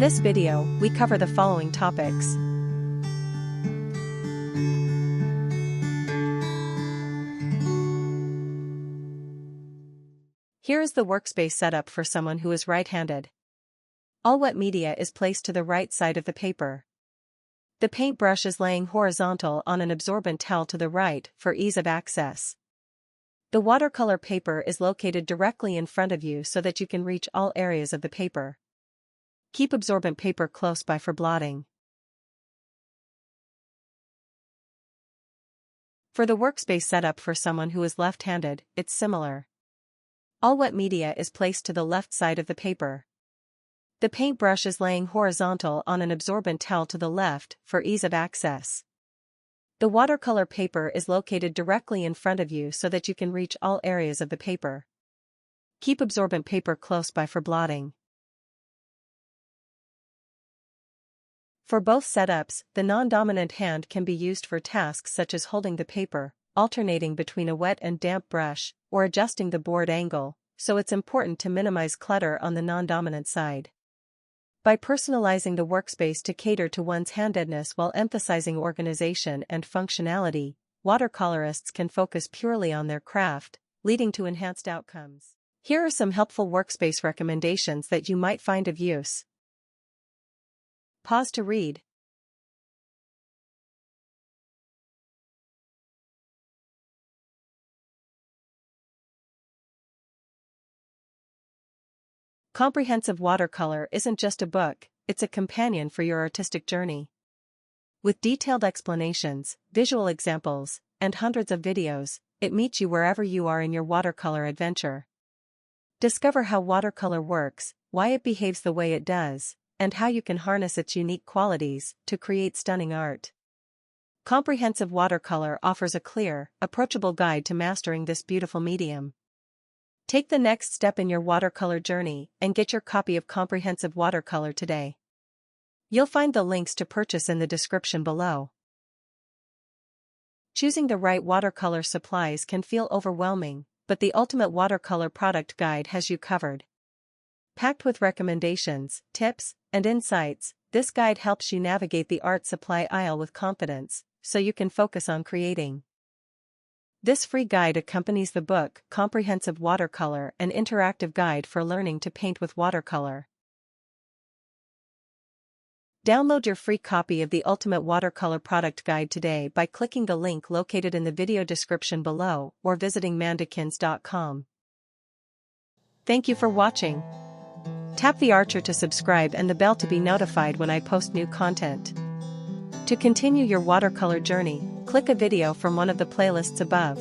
this video, we cover the following topics. Here is the workspace setup for someone who is right-handed. All wet media is placed to the right side of the paper. The paintbrush is laying horizontal on an absorbent towel to the right for ease of access. The watercolor paper is located directly in front of you so that you can reach all areas of the paper. Keep absorbent paper close by for blotting. For the workspace setup for someone who is left-handed, it's similar. All wet media is placed to the left side of the paper. The paintbrush is laying horizontal on an absorbent towel to the left for ease of access. The watercolor paper is located directly in front of you so that you can reach all areas of the paper. Keep absorbent paper close by for blotting. For both setups, the non-dominant hand can be used for tasks such as holding the paper, alternating between a wet and damp brush, or adjusting the board angle, so it's important to minimize clutter on the non-dominant side. By personalizing the workspace to cater to one's handedness while emphasizing organization and functionality, watercolorists can focus purely on their craft, leading to enhanced outcomes. Here are some helpful workspace recommendations that you might find of use. Pause to read. Comprehensive watercolor isn't just a book, it's a companion for your artistic journey. With detailed explanations, visual examples, and hundreds of videos, it meets you wherever you are in your watercolor adventure. Discover how watercolor works, why it behaves the way it does, and how you can harness its unique qualities to create stunning art. Comprehensive Watercolor offers a clear, approachable guide to mastering this beautiful medium. Take the next step in your watercolor journey and get your copy of Comprehensive Watercolor today. You'll find the links to purchase in the description below. Choosing the right watercolor supplies can feel overwhelming, but the Ultimate Watercolor Product Guide has you covered. Packed with recommendations, tips, and insights, this guide helps you navigate the art supply aisle with confidence, so you can focus on creating. This free guide accompanies the book, Comprehensive Watercolor, an interactive guide for learning to paint with watercolor. Download your free copy of the Ultimate Watercolor Product Guide today by clicking the link located in the video description below or visiting mandakins.com. Thank you for watching. Tap the archer to subscribe and the bell to be notified when I post new content. To continue your watercolor journey, click a video from one of the playlists above.